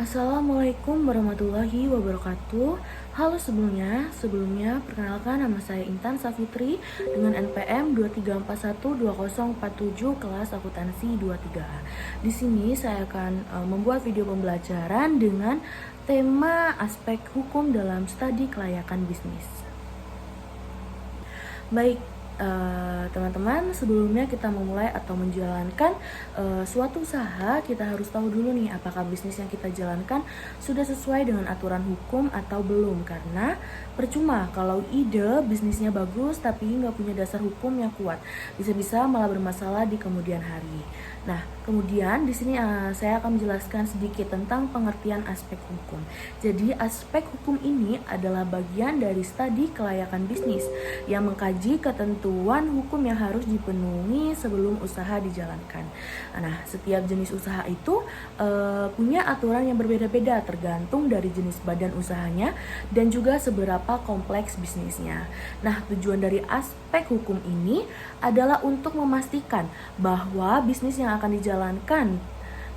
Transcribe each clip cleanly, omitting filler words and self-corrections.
Assalamualaikum warahmatullahi wabarakatuh. Halo sebelumnya perkenalkan nama saya Intan Safitri dengan NPM 23412047 kelas akuntansi 23A. Di sini saya akan membuat video pembelajaran dengan tema aspek hukum dalam studi kelayakan bisnis. Baik, teman-teman, sebelumnya kita memulai atau menjalankan suatu usaha, kita harus tahu dulu nih apakah bisnis yang kita jalankan sudah sesuai dengan aturan hukum atau belum. Karena percuma kalau ide bisnisnya bagus tapi nggak punya dasar hukum yang kuat, bisa-bisa malah bermasalah di kemudian hari. Nah, kemudian di sini saya akan menjelaskan sedikit tentang pengertian aspek hukum. Jadi, aspek hukum ini adalah bagian dari studi kelayakan bisnis yang mengkaji ketentuan hukum yang harus dipenuhi sebelum usaha dijalankan. Nah, setiap jenis usaha itu punya aturan yang berbeda-beda tergantung dari jenis badan usahanya dan juga seberapa kompleks bisnisnya. Nah, tujuan dari aspek hukum ini adalah untuk memastikan bahwa bisnis yang akan dijalankan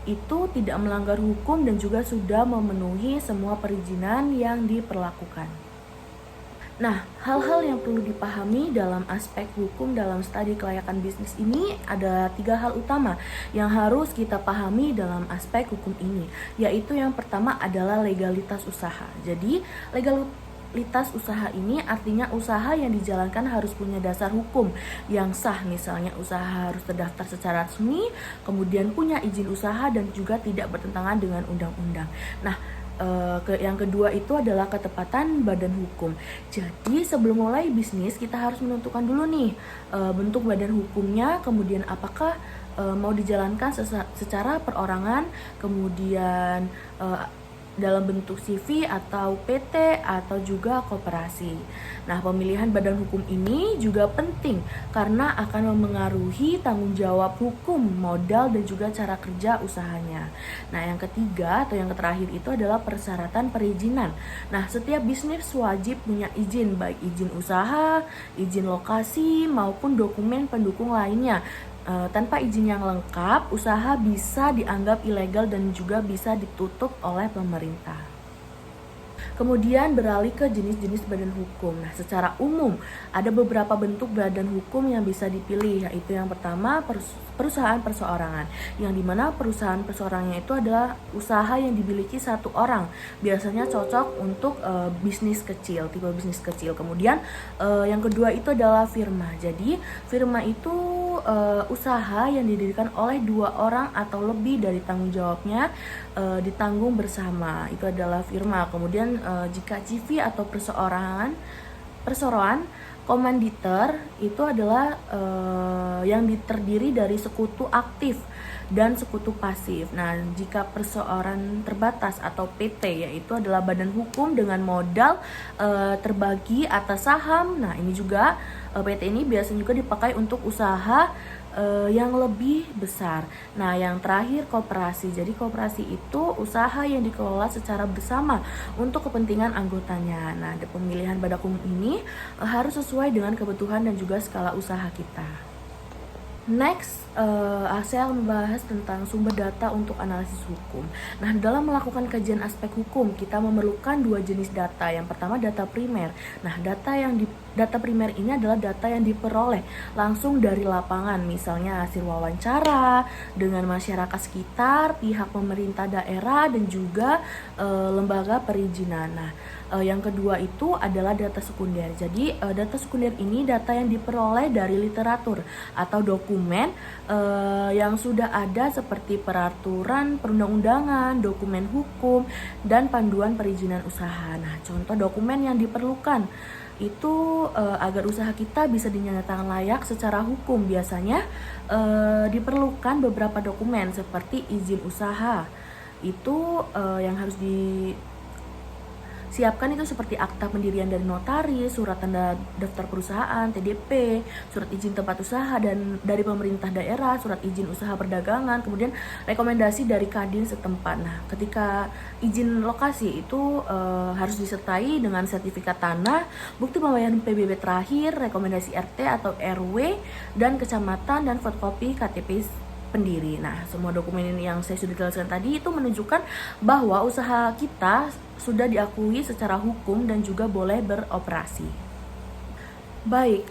itu tidak melanggar hukum dan juga sudah memenuhi semua perizinan yang diperlakukan. Nah, hal-hal yang perlu dipahami dalam aspek hukum dalam studi kelayakan bisnis ini ada 3 hal utama yang harus kita pahami dalam aspek hukum ini, yaitu yang pertama adalah legalitas usaha. Jadi, legalitas usaha ini artinya usaha yang dijalankan harus punya dasar hukum yang sah, misalnya usaha harus terdaftar secara resmi, kemudian punya izin usaha dan juga tidak bertentangan dengan undang-undang. Nah, yang kedua itu adalah ketepatan badan hukum. Jadi sebelum mulai bisnis kita harus menentukan dulu nih bentuk badan hukumnya, kemudian apakah mau dijalankan secara perorangan, kemudian dalam bentuk CV atau PT atau juga koperasi. Nah, pemilihan badan hukum ini juga penting karena akan memengaruhi tanggung jawab hukum, modal dan juga cara kerja usahanya. Nah, yang ketiga atau yang terakhir itu adalah persyaratan perizinan. Nah, setiap bisnis wajib punya izin, baik izin usaha, izin lokasi maupun dokumen pendukung lainnya. Tanpa izin yang lengkap, usaha bisa dianggap ilegal dan juga bisa ditutup oleh pemerintah. Kemudian beralih ke jenis-jenis badan hukum. Nah, secara umum ada beberapa bentuk badan hukum yang bisa dipilih, yaitu yang pertama perusahaan perseorangan, yang dimana perusahaan perseorangannya itu adalah usaha yang dimiliki satu orang, biasanya cocok untuk bisnis kecil, tipe bisnis kecil. Kemudian yang kedua itu adalah firma. Jadi firma itu usaha yang didirikan oleh 2 orang atau lebih dari tanggung jawabnya ditanggung bersama, itu adalah firma. Kemudian jika CV atau perseorangan komanditer itu adalah yang terdiri dari sekutu aktif dan sekutu pasif. Nah, jika perseorangan terbatas atau PT yaitu adalah badan hukum dengan modal terbagi atas saham. Nah, ini juga PT ini biasanya juga dipakai untuk usaha yang lebih besar. Nah, yang terakhir koperasi. Jadi koperasi itu usaha yang dikelola secara bersama untuk kepentingan anggotanya. Nah, pemilihan badan hukum ini harus sesuai dengan kebutuhan dan juga skala usaha kita. Next, saya akan membahas tentang sumber data untuk analisis hukum. Nah, dalam melakukan kajian aspek hukum, kita memerlukan 2 jenis data. Yang pertama data primer. Nah, data primer ini adalah data yang diperoleh langsung dari lapangan, misalnya hasil wawancara dengan masyarakat sekitar, pihak pemerintah daerah dan juga lembaga perizinan. Nah, yang kedua itu adalah data sekunder. Jadi data sekunder ini data yang diperoleh dari literatur atau dokumen yang sudah ada seperti peraturan perundang-undangan, dokumen hukum, dan panduan perizinan usaha. Nah, contoh dokumen yang diperlukan itu agar usaha kita bisa dinyatakan layak secara hukum, biasanya diperlukan beberapa dokumen seperti izin usaha. Itu yang harus siapkan itu seperti akta pendirian dari notaris, surat tanda daftar perusahaan, TDP, surat izin tempat usaha dan dari pemerintah daerah, surat izin usaha perdagangan, kemudian rekomendasi dari Kadin setempat. Nah, ketika izin lokasi itu harus disertai dengan sertifikat tanah, bukti pembayaran PBB terakhir, rekomendasi RT atau RW dan kecamatan dan fotokopi KTP pendiri. Nah, semua dokumen ini yang saya sudah jelaskan tadi itu menunjukkan bahwa usaha kita sudah diakui secara hukum dan juga boleh beroperasi. Baik,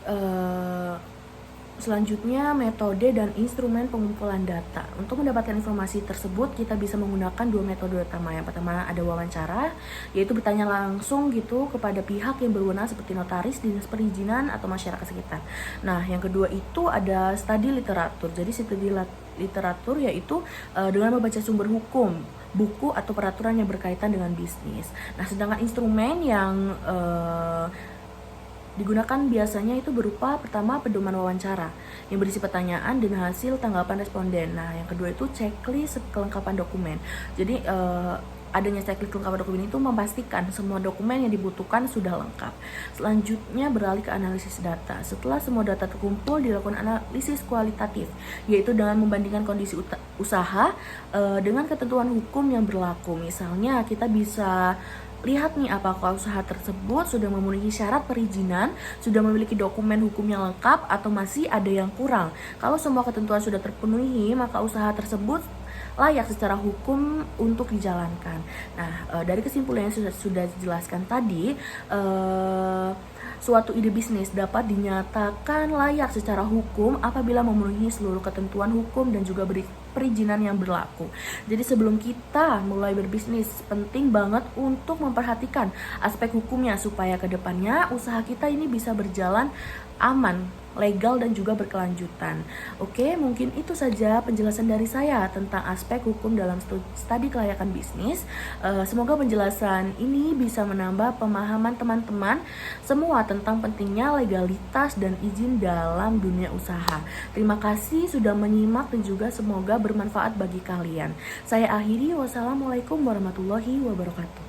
selanjutnya metode dan instrumen pengumpulan data. Untuk mendapatkan informasi tersebut kita bisa menggunakan dua metode utama. Yang pertama ada wawancara, yaitu bertanya langsung gitu kepada pihak yang berwenang seperti notaris, dinas perizinan atau masyarakat sekitar. Nah, yang kedua itu ada studi literatur. Jadi studi literatur yaitu dengan membaca sumber hukum, buku atau peraturan yang berkaitan dengan bisnis. Nah, sedangkan instrumen yang digunakan biasanya itu berupa pertama pedoman wawancara yang berisi pertanyaan dan hasil tanggapan responden. Nah, yang kedua itu checklist kelengkapan dokumen. Jadi adanya checklist kelengkapan dokumen itu memastikan semua dokumen yang dibutuhkan sudah lengkap. Selanjutnya beralih ke analisis data. Setelah semua data terkumpul, dilakukan analisis kualitatif, yaitu dengan membandingkan kondisi usaha dengan ketentuan hukum yang berlaku. Misalnya kita bisa lihat nih apakah usaha tersebut sudah memenuhi syarat perizinan, sudah memiliki dokumen hukum yang lengkap, atau masih ada yang kurang. Kalau semua ketentuan sudah terpenuhi, maka usaha tersebut layak secara hukum untuk dijalankan. Nah, dari kesimpulan yang sudah dijelaskan tadi, suatu ide bisnis dapat dinyatakan layak secara hukum apabila memenuhi seluruh ketentuan hukum dan juga perizinan yang berlaku. Jadi sebelum kita mulai berbisnis, penting banget untuk memperhatikan aspek hukumnya supaya kedepannya usaha kita ini bisa berjalan aman, legal dan juga berkelanjutan. Oke, mungkin itu saja penjelasan dari saya tentang aspek hukum dalam studi kelayakan bisnis. Semoga penjelasan ini bisa menambah pemahaman teman-teman semua tentang pentingnya legalitas dan izin dalam dunia usaha. Terima kasih sudah menyimak dan juga semoga bermanfaat bagi kalian. Saya akhiri, wassalamualaikum warahmatullahi wabarakatuh.